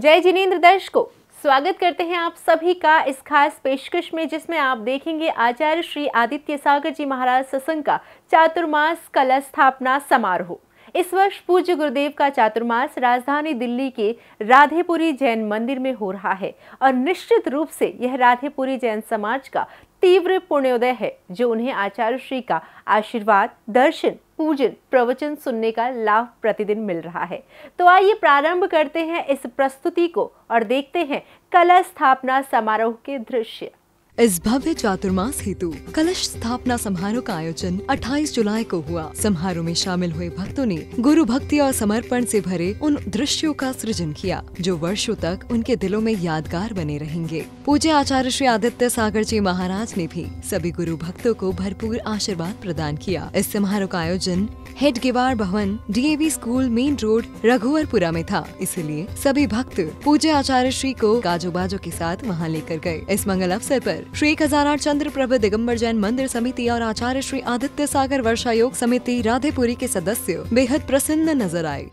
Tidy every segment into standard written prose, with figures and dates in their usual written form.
जय जिनेंद्र दर्शकों, स्वागत करते हैं आप सभी का इस खास पेशकश में, जिसमें आप देखेंगे आचार्य श्री आदित्य सागर जी महाराज सत्संग का चातुर्मास कलश स्थापना समारोह। इस वर्ष पूज्य गुरुदेव का चातुर्मास राजधानी दिल्ली के राधेपुरी जैन मंदिर में हो रहा है और निश्चित रूप से यह राधेपुरी जैन समाज का तीव्र पुण्योदय है, जो उन्हें आचार्य श्री का आशीर्वाद, दर्शन, पूजन, प्रवचन सुनने का लाभ प्रतिदिन मिल रहा है। तो आइए प्रारंभ करते हैं इस प्रस्तुति को और देखते हैं कलश स्थापना समारोह के दृश्य। इस भव्य चातुर्मास हेतु कलश स्थापना समारोह का आयोजन 28 जुलाई को हुआ। समारोह में शामिल हुए भक्तों ने गुरु भक्ति और समर्पण से भरे उन दृश्यों का सृजन किया जो वर्षों तक उनके दिलों में यादगार बने रहेंगे। पूज्य आचार्य श्री आदित्य सागर जी महाराज ने भी सभी गुरु भक्तों को भरपूर आशीर्वाद प्रदान किया। इस समारोह का आयोजन हेड गेवार भवन, DAV स्कूल, मेन रोड, रघुवरपुरा में था। इसलिए सभी भक्त पूज्य आचार्य श्री को गाजो बाजो के साथ वहां लेकर गए। इस मंगल अवसर पर श्री 1008 चंद्र प्रभु दिगंबर जैन मंदिर समिति और आचार्य श्री आदित्य सागर वर्षा योग समिति राधेपुरी के सदस्य बेहद प्रसन्न नजर आए।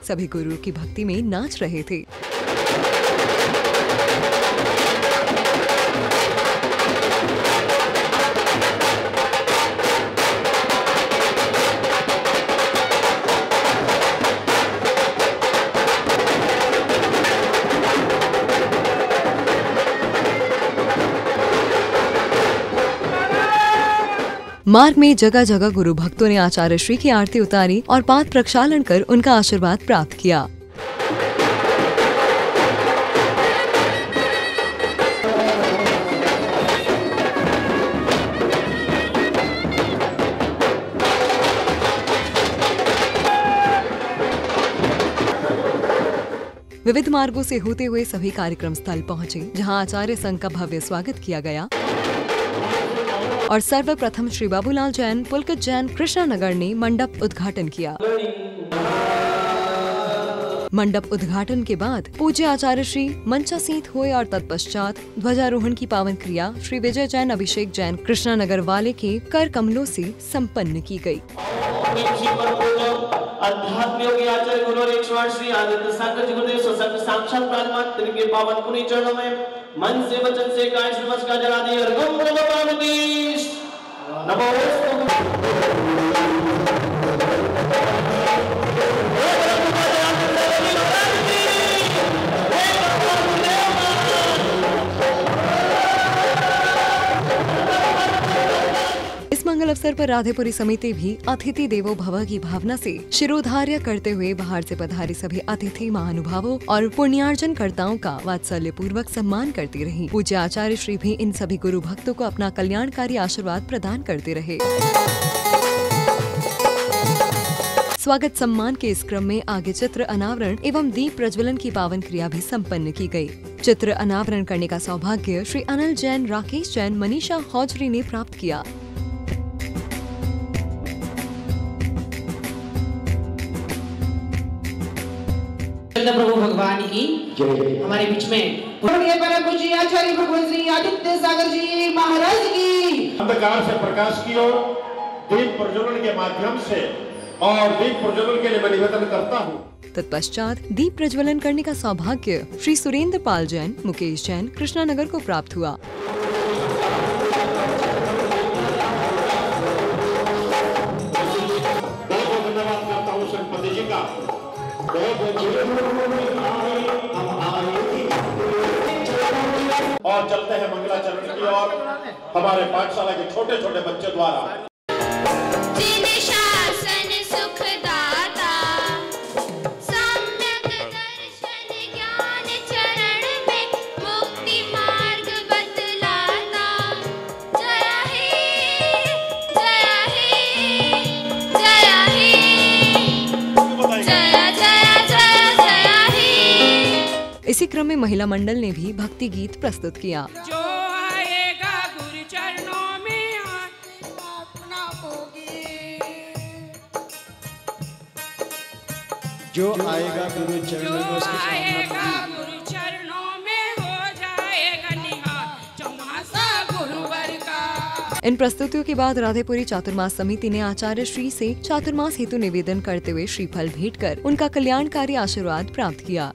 सभी गुरु की भक्ति में नाच रहे थे। मार्ग में जगह जगह गुरु भक्तों ने आचार्य श्री की आरती उतारी और पाद प्रक्षालन कर उनका आशीर्वाद प्राप्त किया। विविध मार्गों से होते हुए सभी कार्यक्रम स्थल पहुँचे, जहां आचार्य संघ का भव्य स्वागत किया गया और सर्वप्रथम श्री बाबूलाल जैन, पुलकित जैन, कृष्णा नगर ने मंडप उद्घाटन किया। मंडप उद्घाटन के बाद पूज्य आचार्य श्री मंचासीत हुए और तत्पश्चात ध्वजारोहण की पावन क्रिया श्री विजय जैन, अभिषेक जैन, कृष्णा नगर वाले के कर कमलों से संपन्न की गई। अध्यात्म योगी आचार्य गुरु और 108 श्री आदित्य सागर जी गुरुदेव सत्संग साक्षात परमात्मा के पावन पुनीत चरणों में मन से, वचन से, काय से नमस्कार जला दिए। अर्घम प्रभुपानुदेश मंगल अवसर पर राधेपुरी समिति भी अतिथि देवो भव की भावना से शिरोधार्य करते हुए बाहर से पधारे सभी अतिथि महानुभावों और पुण्यार्जन कर्ताओं का वात्सल्य पूर्वक सम्मान करती रही। पूज्य आचार्य श्री भी इन सभी गुरु भक्तों को अपना कल्याणकारी आशीर्वाद प्रदान करते रहे। स्वागत सम्मान के इस क्रम में आगे चित्र अनावरण एवं दीप प्रज्वलन की पावन क्रिया भी संपन्न की गई। चित्र अनावरण करने का सौभाग्य श्री अनिल जैन, राकेश जैन, मनीषा हौजरी ने प्राप्त किया। प्रभु भगवान की हमारे बीच में परम पूज्य आचार्य भगवान श्री आदित्य सागर जी महाराज की अंधकार से प्रकाश की ओर दीप प्रज्वलन के माध्यम से और दीप प्रज्वलन के लिए मैं निवेदन करता हूँ। तत्पश्चात दीप प्रज्वलन करने का सौभाग्य श्री सुरेंद्र पाल जैन, मुकेश जैन, कृष्णा नगर को प्राप्त हुआ। और चलते हैं मंगलाचरण की ओर हमारे पाठशाला के छोटे छोटे बच्चे द्वारा। इसी क्रम में महिला मंडल ने भी भक्ति गीत प्रस्तुत किया। जो आएगा गुरु चरणों में अपना होगी, जो आएगा गुरु चरणों में उसकी आएगा गुरु चरणों इन प्रस्तुतियों के बाद राधेपुरी चातुर्मास समिति ने आचार्य श्री से चातुर्मास हेतु निवेदन करते हुए श्रीफल भेंट कर उनका कल्याणकारी आशीर्वाद प्राप्त किया।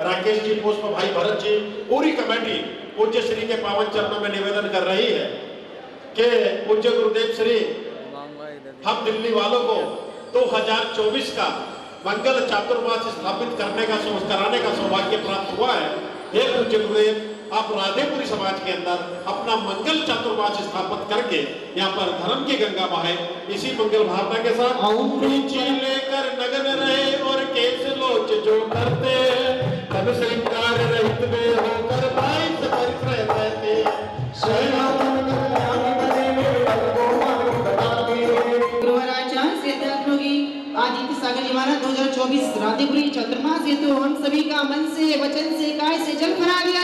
राकेश जी, पुष्प भाई, भरत जी, पूरी कमेटी पूज्य श्री के पावन चरणों में निवेदन कर रही है कि पूज्य गुरुदेव श्री हम दिल्ली वालों को 2024 का मंगल चातुर्मास स्थापित कराने का सौभाग्य प्राप्त हुआ है। हे पूज्य गुरुदेव, आप राधेपुरी समाज के अंदर अपना मंगल चातुर्मास स्थापित करके यहाँ पर धर्म की गंगा बहाए, इसी मंगल भावना के साथ लेकर नगन रहे और केस लोच जो करते तब श्रृंगार रहित में होकर भाई रहते आदित्य सागर जी महाराज 2024 राधेपुरी चातुर्मास हेतु हम सभी का मन से, वचन से, काय से जल भरा दिया।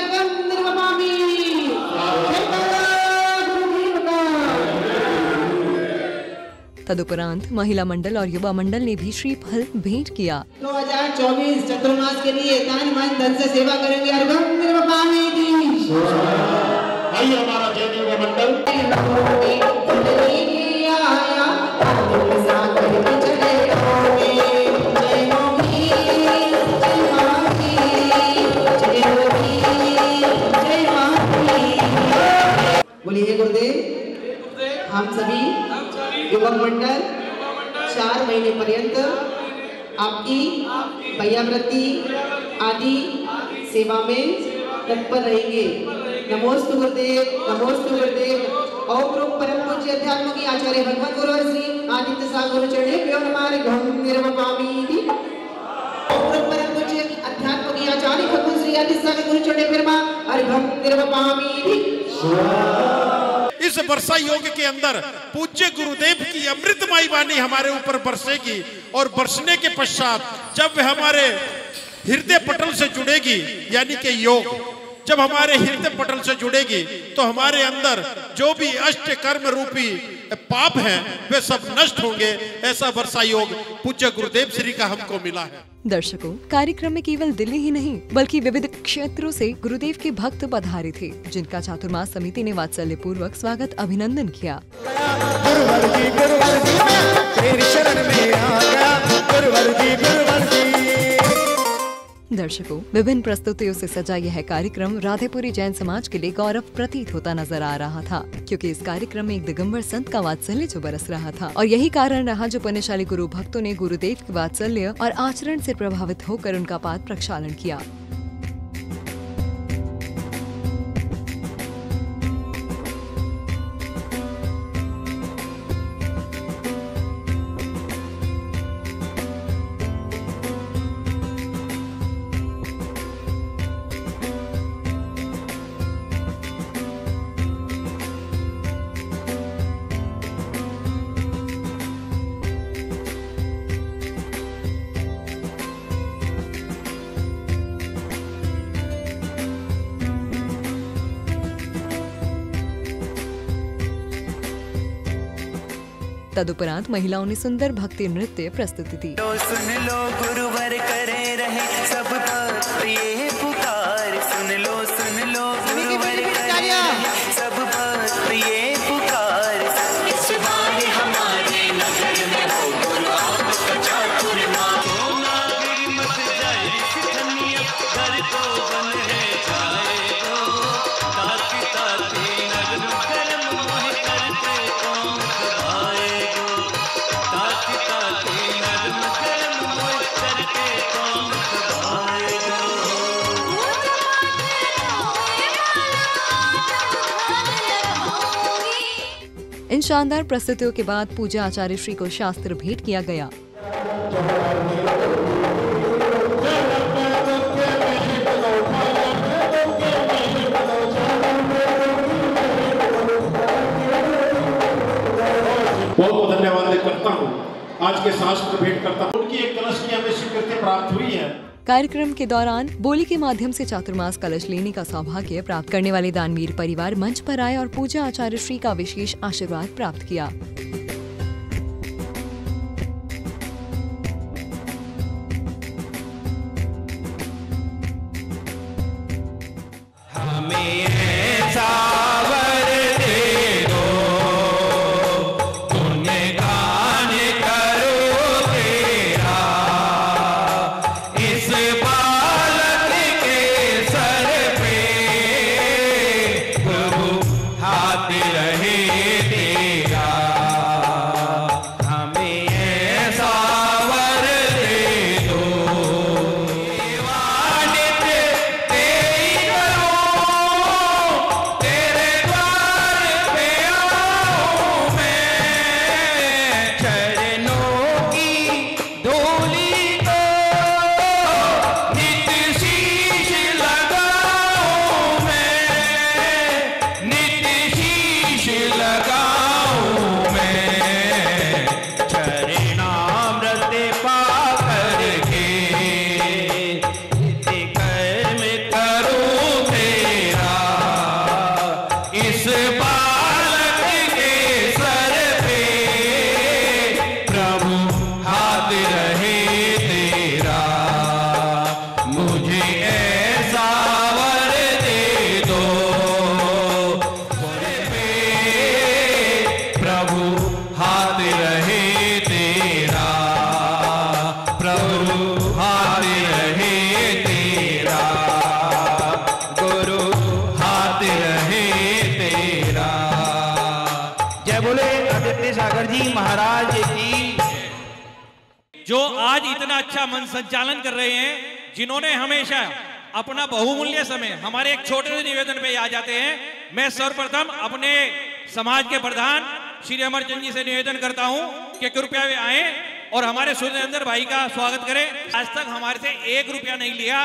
तदुपरांत महिला मंडल और युवा मंडल ने भी श्रीफल भेंट किया। 2024 चातुर्मास के लिए तन मन धन से सेवा करेंगे। भाई हमारा जैन युवा मंडल बोलिए गुरुदेव। हम सभी युवक मंडल 4 महीने पर्यंत आपकी भैयावृत्ति आदि सेवा में तत्पर रहेंगे। नमोस्तु गुरुदेव, नमोस्तु गुरुदेव। और परम पूज्य अध्यात्म की आचार्य भगवान गुरु श्री आदित्य सागर चढ़े प्यो नमारे घम निर्वपामी। और परम पूज्य अध्यात्म की आचार्य भगवान श्री आदित्य सागर गुरु चढ़े फिरमा और घम निर्वपामी। इस वर्षा योग के अंदर पूज्य गुरुदेव की अमृतमयी वाणी हमारे ऊपर बरसेगी और बरसने के पश्चात जब वह हमारे हृदय पटल से जुड़ेगी, यानी कि योग जब हमारे हृदय पटल से जुड़ेगी तो हमारे अंदर जो भी अष्ट कर्म रूपी पाप हैं वे सब नष्ट होंगे। ऐसा वर्षा योग पूज्य गुरुदेव श्री का हमको मिला है। दर्शकों, कार्यक्रम में केवल दिल्ली ही नहीं बल्कि विविध क्षेत्रों से गुरुदेव के भक्त पधारे थे, जिनका चातुर्मास समिति ने वात्सल्य पूर्वक स्वागत अभिनंदन किया। दर्शकों, विभिन्न प्रस्तुतियों से सजा यह कार्यक्रम राधेपुरी जैन समाज के लिए गौरव प्रतीत होता नजर आ रहा था, क्योंकि इस कार्यक्रम में एक दिगंबर संत का वात्सल्य जो बरस रहा था और यही कारण रहा जो पुण्यशाली गुरु भक्तों ने गुरुदेव के वात्सल्य और आचरण से प्रभावित होकर उनका पाद प्रक्षालन किया। तदुपरांत महिलाओं ने सुंदर भक्ति नृत्य प्रस्तुति दी। सुन लो गुरुवर करे रहे सब भक्त ये पुकार, सुन लो गुरुवर करे रहे सब भक्त ये पुकार। इस बार हमारे नगर में हो गुरु आपका चातुर्मास, नागरी मत जाए कन्या घर को बन है जाएगो, ताकि ताकि नगर कर्म मोह करते कौन आएगो, ताकि ताकि नगर कर्म मोह करते कौन आएगो। इन शानदार प्रस्तुतियों के बाद पूजा आचार्य श्री को शास्त्र भेंट किया गया। आज के शास्त्र भेंट करता हूँ। उनकी एक कलश की हमें स्वीकृति प्राप्त हुई है। कार्यक्रम के दौरान बोली के माध्यम से चातुर्मास कलश लेने का सौभाग्य प्राप्त करने वाले दानवीर परिवार मंच पर आए और पूजा आचार्य श्री का विशेष आशीर्वाद प्राप्त किया। जो आज इतना अच्छा मन संचालन कर रहे हैं, जिन्होंने हमेशा अपना बहुमूल्य समय हमारे एक छोटे से निवेदन पे आ जाते हैं। मैं सर्वप्रथम अपने समाज के प्रधान श्री अमरचंद जी से निवेदन करता हूं कि कृपया वे आए और हमारे सुरेंद्र भाई का स्वागत करें। आज तक हमारे से 1 रुपया नहीं लिया।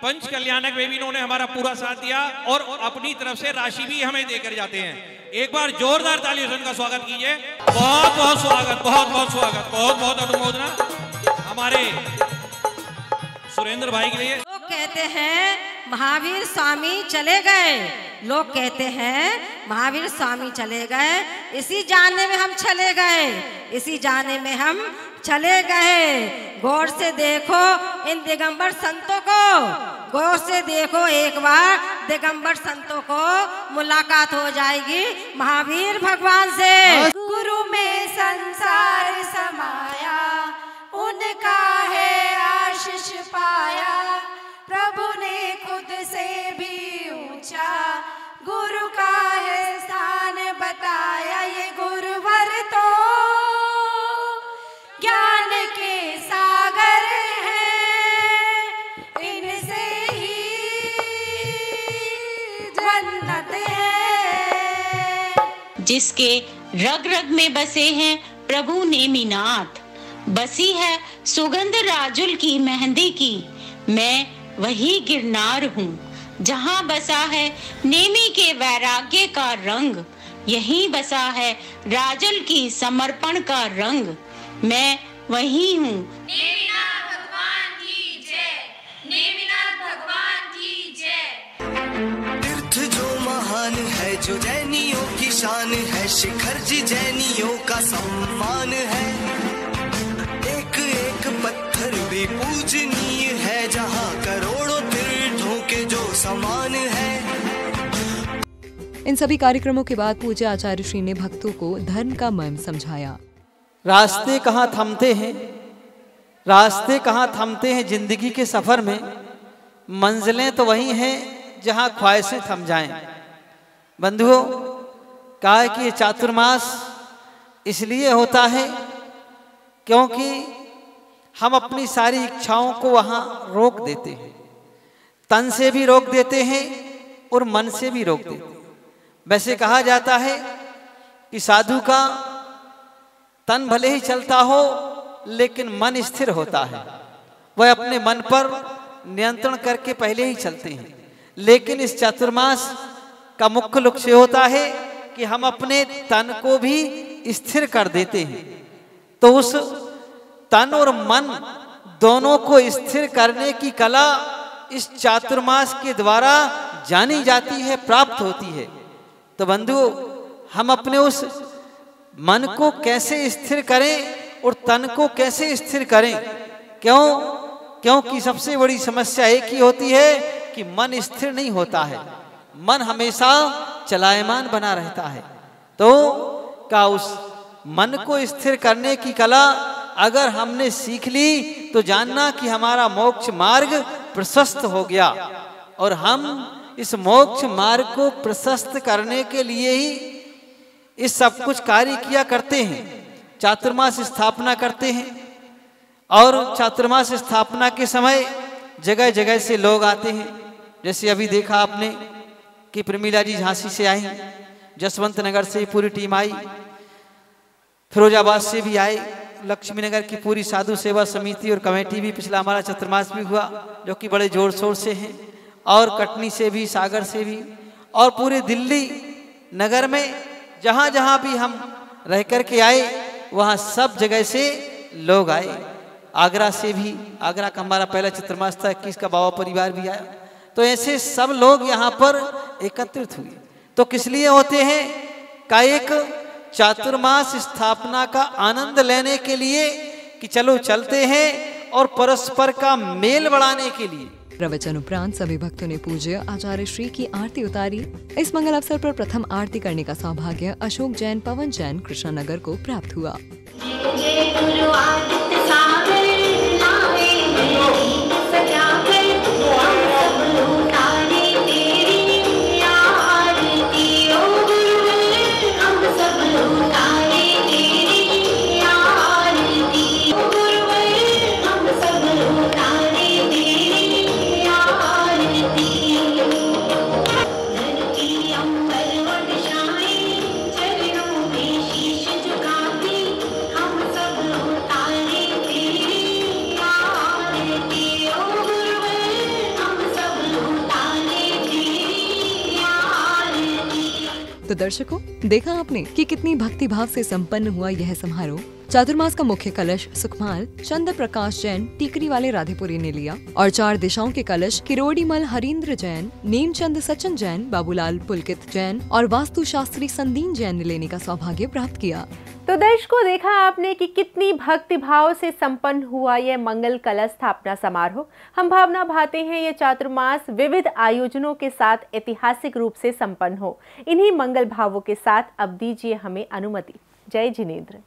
पंच कल्याणक में भी इन्होंने हमारा पूरा साथ दिया और अपनी तरफ से राशि भी हमें देकर जाते हैं। एक बार जोरदार तालियों से उनका स्वागत कीजिए। बहुत बहुत स्वागत, बहुत बहुत स्वागत, बहुत बहुत अनुमोदना हमारे सुरेंद्र भाई के लिए। लोग कहते हैं महावीर स्वामी चले गए, लोग कहते हैं महावीर स्वामी चले गए, इसी जानने में हम चले गए, इसी जानने में हम चले गए। गौर से देखो इन दिगंबर संतों को, गौर से देखो एक बार दिगंबर संतों को, मुलाकात हो जाएगी महावीर भगवान से। गुरु में संसार समाया, उनका है आशीष पाया, प्रभु ने खुद से भी ऊंचा गुरु का है स्थान बताया। ये गुरुवर तो ज्ञान के सागर हैं, इनसे ही जन्नत है। जिसके रग रग में बसे हैं प्रभु नेमिनाथ, बसी है सुगंध राजुल की मेहंदी की, मैं वही गिरनार हूँ जहाँ बसा है नेमी के वैराग्य का रंग, यहीं बसा है राजुल की समर्पण का रंग, मैं वही हूँ। नेमिनाथ भगवान की जय, नेमिनाथ भगवान की जय। तीर्थ जो महान है, जो जैनियों की शान है, शिखर जी जैनियों का सम्मान है। एक एक पत्थर भी पूजनीय है, जहाँ करोड़ों तीर्थों के जो समान है। इन सभी कार्यक्रमों के बाद पूज्य आचार्य श्री ने भक्तों को धर्म का मर्म समझाया। रास्ते कहाँ थमते हैं, रास्ते कहाँ थमते हैं जिंदगी के सफर में, मंजिलें तो वही हैं जहाँ ख्वाहिशें थम जाएं। बंधुओं, कहा है कि ये चातुर्मास इसलिए होता है क्योंकि हम अपनी सारी इच्छाओं को वहाँ रोक देते हैं, तन से भी रोक देते हैं और मन से भी रोक देते हैं। वैसे कहा जाता है कि साधु का तन भले ही चलता हो लेकिन मन स्थिर होता है, वह अपने मन पर नियंत्रण करके पहले ही चलते हैं। लेकिन इस चातुर्मास का मुख्य लक्ष्य होता है कि हम अपने तन को भी स्थिर कर देते हैं। तो उस तन और मन दोनों को स्थिर करने की कला इस चातुर्मास के द्वारा जानी जाती है, प्राप्त होती है। तो बंधुओं, हम अपने उस मन को कैसे स्थिर करें और तन को कैसे स्थिर करें? क्योंकि सबसे बड़ी समस्या एक ही होती है कि मन स्थिर नहीं होता है, मन हमेशा चलायमान बना रहता है। तो क्या उस मन को स्थिर करने की कला अगर हमने सीख ली तो जानना कि हमारा मोक्ष मार्ग प्रशस्त हो गया। और हम इस मोक्ष मार्ग को प्रशस्त करने के लिए ही इस सब कुछ कार्य किया करते हैं, चातुर्मास स्थापना करते हैं। और चातुर्मास स्थापना के समय जगह जगह से लोग आते हैं। जैसे अभी देखा आपने कि प्रमीला जी झांसी से आई, जसवंत नगर से पूरी टीम आई, फिरोजाबाद से भी आए, लक्ष्मी नगर की पूरी साधु सेवा समिति और कमेटी भी, पिछला हमारा चतुर्मास भी हुआ जो कि बड़े जोर शोर से हैं, और कटनी से भी, सागर से भी, और पूरे दिल्ली नगर में जहाँ जहाँ भी हम रह कर के आए वहाँ सब जगह से लोग आए। आगरा से भी, आगरा का हमारा पहला चतुर्मास था, 21 का बाबा परिवार भी आया। तो ऐसे सब लोग यहाँ पर एकत्रित हुए। तो किस लिए होते हैं? का एक चातुर्मास स्थापना का आनंद लेने के लिए कि चलो चलते हैं, और परस्पर का मेल बढ़ाने के लिए। प्रवचन उपरांत सभी भक्तों ने पूज्य आचार्य श्री की आरती उतारी। इस मंगल अवसर पर प्रथम आरती करने का सौभाग्य अशोक जैन, पवन जैन कृष्णनगर को प्राप्त हुआ। तो दर्शकों, देखा आपने कि कितनी भक्ति भाव से संपन्न हुआ यह समारोह। चातुर्मास का मुख्य कलश सुखमाल चंद्र प्रकाश जैन टीकरी वाले राधेपुरी ने लिया, और 4 दिशाओं के कलश किरोड़ीमल हरीन्द्र जैन, नीमचंद सचिन जैन, बाबूलाल पुलकित जैन और वास्तु शास्त्री संदीन जैन ने लेने का सौभाग्य प्राप्त किया। तो दर्शकों, देखा आपने कि कितनी भक्ति भाव से संपन्न हुआ यह मंगल कलश स्थापना समारोह। हम भावना भाते हैं यह चातुर्मास विविध आयोजनों के साथ ऐतिहासिक रूप से संपन्न हो। इन्हीं मंगल भावों के साथ अब दीजिए हमें अनुमति। जय जिनेंद्र।